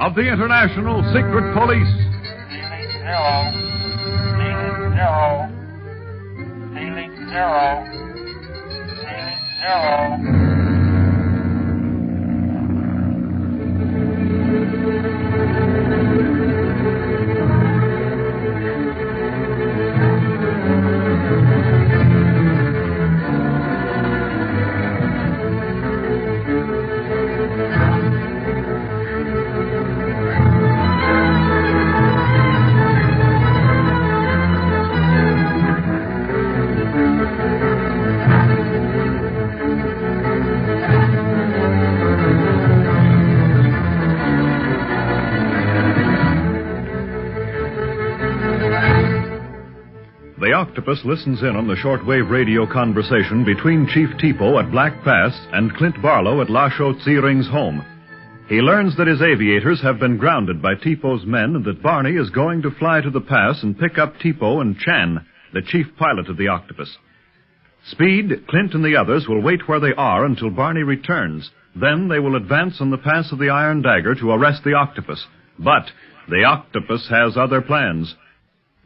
of the International Secret Police. Ceiling zero. Ceiling zero. The Octopus listens in on the shortwave radio conversation between Chief Tipo at Black Pass and Clint Barlow at La Chaux-Tsiring's home. He learns that his aviators have been grounded by Tipo's men and that Barney is going to fly to the pass and pick up Tipo and Chan, the chief pilot of the Octopus. Speed, Clint, and the others will wait where they are until Barney returns. Then they will advance on the pass of the Iron Dagger to arrest the Octopus. But the Octopus has other plans.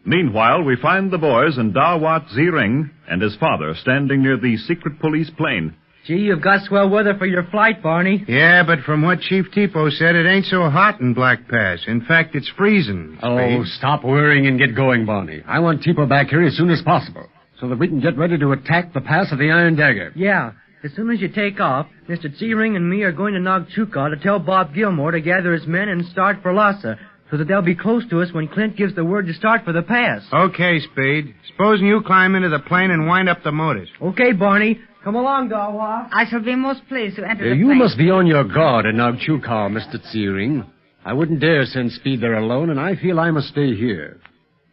Meanwhile, we find the boys and Dawat Ziring and his father standing near the secret police plane. Gee, you've got swell weather for your flight, Barney. Yeah, but from what Chief Tipo said, it ain't so hot in Black Pass. In fact, it's freezing. Oh, stop worrying and get going, Barney. I want Tipo back here as soon as possible so that we can get ready to attack the pass of the Iron Dagger. Yeah. As soon as you take off, Mr. Ziring and me are going to Nagchuka to tell Bob Gilmore to gather his men and start for Lhasa, so that they'll be close to us when Clint gives the word to start for the pass. Okay, Speed. Supposing you climb into the plane and wind up the motors. Okay, Barney. Come along, Dawa. I shall be most pleased to enter the You plane. must be on your guard in Nagchuka, Mr. Tsiring. I wouldn't dare send Speed there alone, and I feel I must stay here.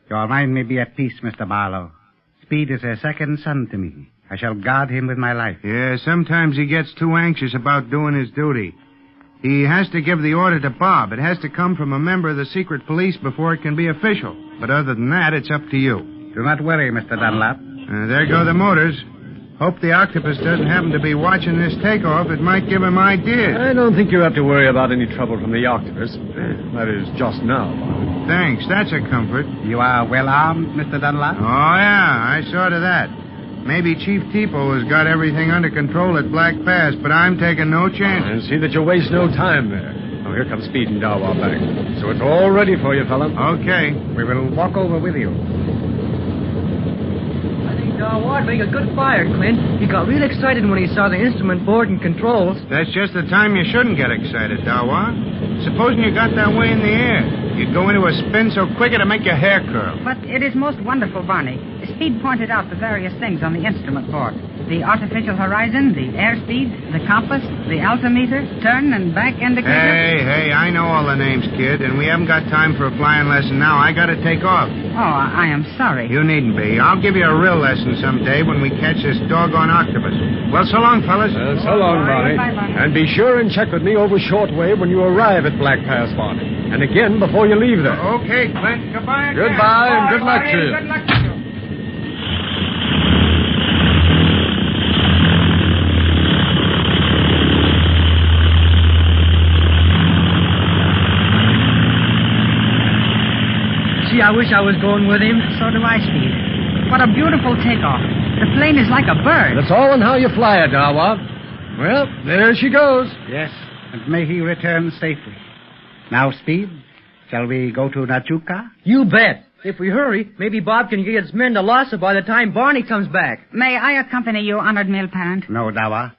Your mind may be at peace, Mr. Barlow. Speed is a second son to me. I shall guard him with my life. Yeah, sometimes he gets too anxious about doing his duty. He has to give the order to Bob. It has to come from a member of the secret police before it can be official. But other than that, it's up to you. Do not worry, Mr. Dunlap. There go the motors. Hope the Octopus doesn't happen to be watching this takeoff. It might give him ideas. I don't think you have to worry about any trouble from the Octopus. That is, just now. Thanks. That's a comfort. You are well armed, Mr. Dunlap? Oh, yeah. I saw to that. Maybe Chief Tipo has got everything under control at Black Pass, but I'm taking no chances. And see that you waste no time there. Oh, here comes Speed and Dawa back. So it's all ready for you, fella. Okay. We will walk over with you. I think Dawa would make a good fire, Clint. He got real excited when he saw the instrument board and controls. That's just the time you shouldn't get excited, Dawa. Supposing you got that way in the air. You'd go into a spin so quick it'd make your hair curl. But it is most wonderful, Barney. Speed pointed out the various things on the instrument board. The artificial horizon, the airspeed, the compass, the altimeter, turn and back indicator. Hey, I know all the names, kid, and we haven't got time for a flying lesson now. I gotta take off. Oh, I am sorry. You needn't be. I'll give you a real lesson someday when we catch this doggone octopus. Well, so long, fellas. So long, Barney. Bye, Barney. And be sure and check with me over shortwave when you arrive at Black Pass, Barney. And again before you leave there. Okay, Clint. Goodbye again. Goodbye, and good luck to you. Good luck to you. Gee, I wish I was going with him. So do I, Speed. What a beautiful takeoff. The plane is like a bird. That's all in how you fly it, Dawa. Well, there she goes. Yes, and may he return safely. Now, Speed, shall we go to Nachuka? You bet. If we hurry, maybe Bob can get his men to Lhasa by the time Barney comes back. May I accompany you, honored male parent? No, Dawa.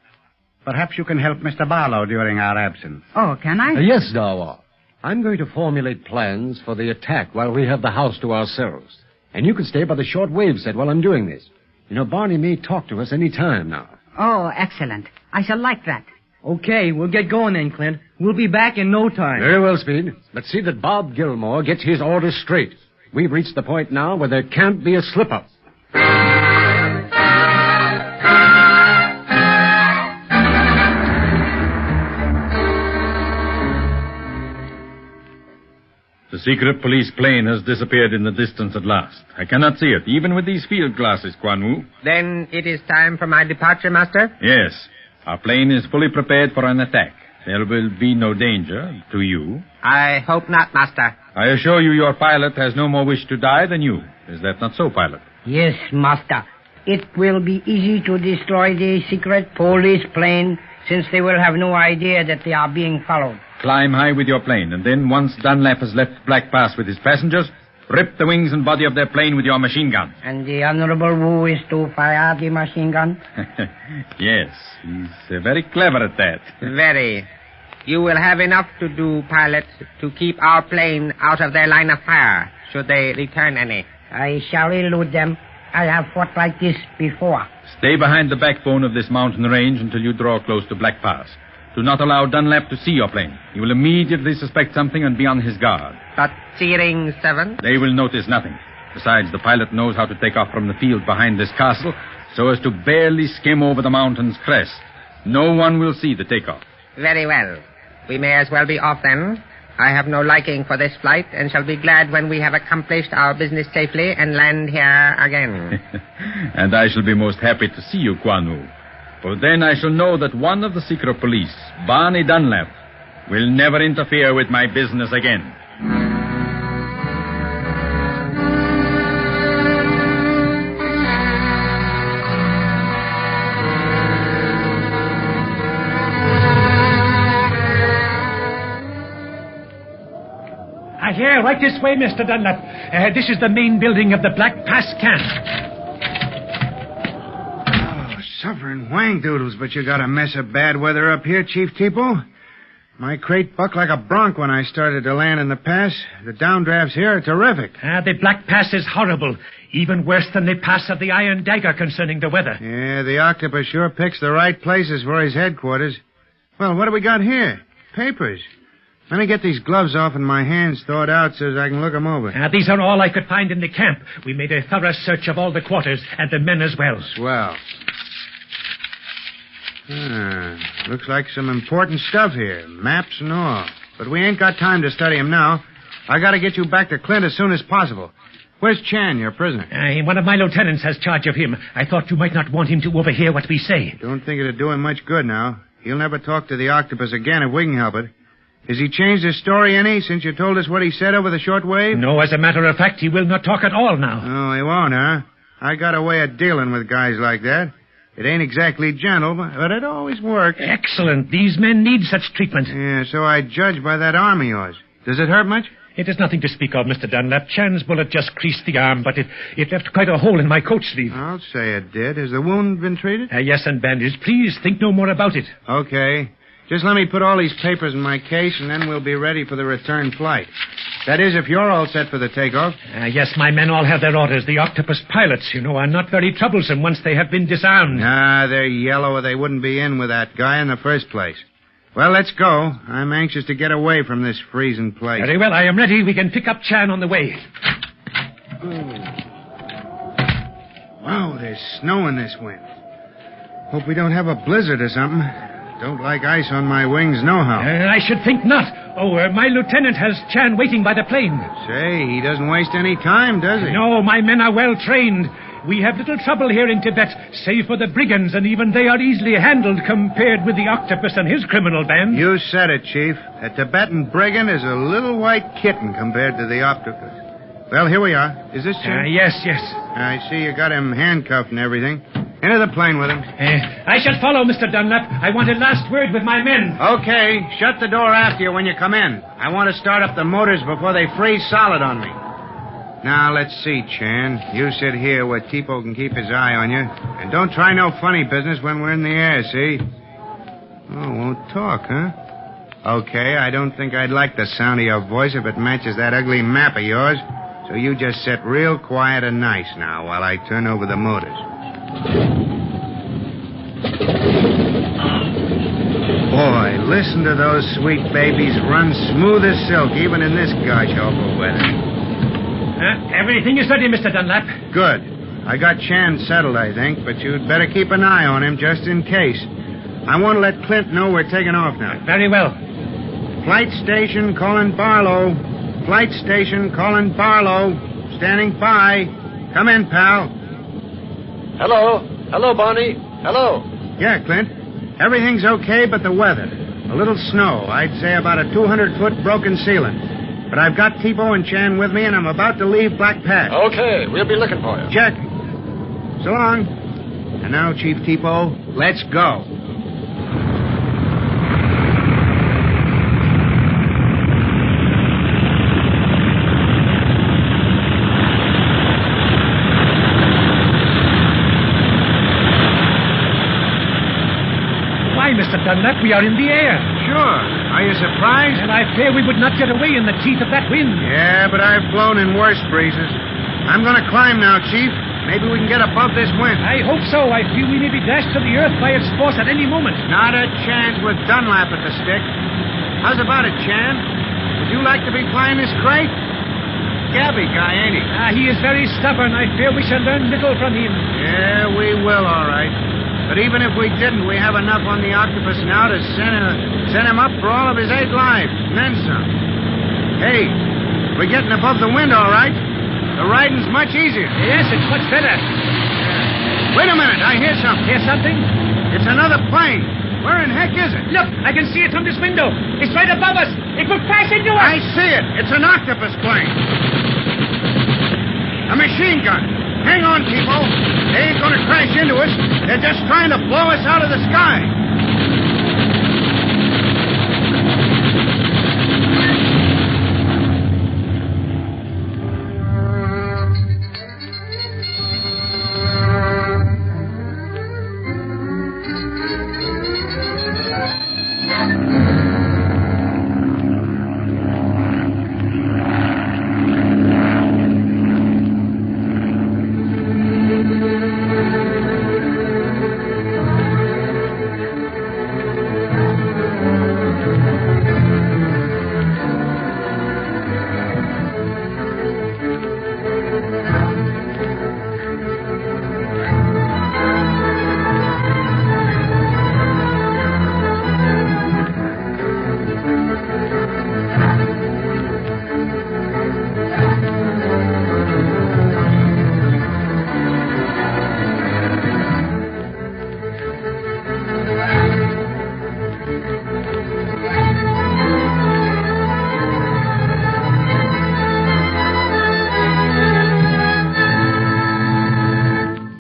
Perhaps you can help Mr. Barlow during our absence. Oh, can I? Yes, Dawa. I'm going to formulate plans for the attack while we have the house to ourselves. And you can stay by the short wave set while I'm doing this. You know, Barney may talk to us any time now. Oh, excellent. I shall like that. Okay, we'll get going then, Clint. We'll be back in no time. Very well, Speed. Let's see that Bob Gilmore gets his orders straight. We've reached the point now where there can't be a slip-up. The secret police plane has disappeared in the distance at last. I cannot see it, even with these field glasses, Quan Wu. Then it is time for my departure, Master? Yes. Our plane is fully prepared for an attack. There will be no danger to you. I hope not, Master. I assure you your pilot has no more wish to die than you. Is that not so, pilot? Yes, Master. It will be easy to destroy the secret police plane since they will have no idea that they are being followed. Climb high with your plane, and then once Dunlap has left Black Pass with his passengers, rip the wings and body of their plane with your machine gun. And the Honorable Wu is to fire the machine gun? Yes, he's very clever at that. Very. You will have enough to do, pilot, to keep our plane out of their line of fire, should they return any. I shall elude them. I have fought like this before. Stay behind the backbone of this mountain range until you draw close to Black Pass. Do not allow Dunlap to see your plane. He will immediately suspect something and be on his guard. But Searing 7? They will notice nothing. Besides, the pilot knows how to take off from the field behind this castle so as to barely skim over the mountain's crest. No one will see the takeoff. Very well. We may as well be off then. I have no liking for this flight and shall be glad when we have accomplished our business safely and land here again. And I shall be most happy to see you, Quan Wu. For then I shall know that one of the secret police, Barney Dunlap, will never interfere with my business again. Here, right this way, Mr. Dunlap. This is the main building of the Black Pass camp. Oh, suffering wang doodles, but you got a mess of bad weather up here, Chief Tipo. My crate bucked like a bronc when I started to land in the pass. The downdrafts here are terrific. The Black Pass is horrible. Even worse than the pass of the Iron Dagger concerning the weather. Yeah, the Octopus sure picks the right places for his headquarters. Well, what do we got here? Papers. Let me get these gloves off and my hands thawed out so I can look them over. These are all I could find in the camp. We made a thorough search of all the quarters and the men as well. Swell. Looks like some important stuff here. Maps and all. But we ain't got time to study them now. I gotta get you back to Clint as soon as possible. Where's Chan, your prisoner? One of my lieutenants has charge of him. I thought you might not want him to overhear what we say. Don't think it'll do him much good now. He'll never talk to the Octopus again if we can help it. Has he changed his story any since you told us what he said over the shortwave? No, as a matter of fact, he will not talk at all now. Oh, he won't, huh? I got a way of dealing with guys like that. It ain't exactly gentle, but it always works. Excellent. These men need such treatment. Yeah, so I judge by that arm of yours. Does it hurt much? It is nothing to speak of, Mr. Dunlap. Chan's bullet just creased the arm, but it left quite a hole in my coat sleeve. I'll say it did. Has the wound been treated? Yes, and bandaged. Please think no more about it. Okay. Just let me put all these papers in my case, and then we'll be ready for the return flight. That is, if you're all set for the takeoff. Yes, my men all have their orders. The Octopus pilots, are not very troublesome once they have been disarmed. They're yellow or they wouldn't be in with that guy in the first place. Well, let's go. I'm anxious to get away from this freezing place. Very well, I am ready. We can pick up Chan on the way. Wow, there's snow in this wind. Hope we don't have a blizzard or something. Don't like ice on my wings nohow. I should think not. My lieutenant has Chan waiting by the plane. Say, he doesn't waste any time, does he? No, my men are well trained. We have little trouble here in Tibet, save for the brigands, and even they are easily handled compared with the Octopus and his criminal band. You said it, Chief. A Tibetan brigand is a little white kitten compared to the Octopus. Well, here we are. Is this Chan? Yes. I see you got him handcuffed and everything. Into the plane with him. I shall follow, Mr. Dunlap. I want a last word with my men. Okay. Shut the door after you when you come in. I want to start up the motors before they freeze solid on me. Now, let's see, Chan. You sit here where Tipo can keep his eye on you. And don't try no funny business when we're in the air, see? Oh, won't talk, huh? Okay, I don't think I'd like the sound of your voice if it matches that ugly map of yours. So you just sit real quiet and nice now while I turn over the motors. Boy, listen to those sweet babies run smooth as silk, even in this gosh-awful weather. Everything is ready, Mr. Dunlap. Good. I got Chan settled, I think, but you'd better keep an eye on him just in case. I want to let Clint know we're taking off now. Very well. Flight station calling Barlow. Flight station calling Barlow. Standing by. Come in, pal. Hello, Barney. Hello. Yeah, Clint. Everything's okay but the weather. A little snow. I'd say about a 200-foot broken ceiling. But I've got Tipo and Chan with me, and I'm about to leave Black Pass. Okay, we'll be looking for you. Check. So long. And now, Chief Tipo, let's go. Why, Mr. Dunlap, we are in the air. Sure. Are you surprised? And I fear we would not get away in the teeth of that wind. Yeah, but I've flown in worse breezes. I'm going to climb now, Chief. Maybe we can get above this wind. I hope so. I feel we may be dashed to the earth by its force at any moment. Not a chance with Dunlap at the stick. How's about it, Chan? Would you like to be flying this crate? Gabby guy, ain't he? He is very stubborn. I fear we shall learn little from him. Yeah, we will, all right. But even if we didn't, we have enough on the Octopus now to send him up for all of his 8 lives, and then some. Hey, we're getting above the wind, all right. The riding's much easier. Yes, it's much better. Wait a minute, I hear something. Hear something? It's another plane. Where in heck is it? Look, I can see it from this window. It's right above us. It will crash into us. I see it. It's an Octopus plane. A machine gun. Hang on, people. They ain't going to crash into us. They're just trying to blow us out of the sky.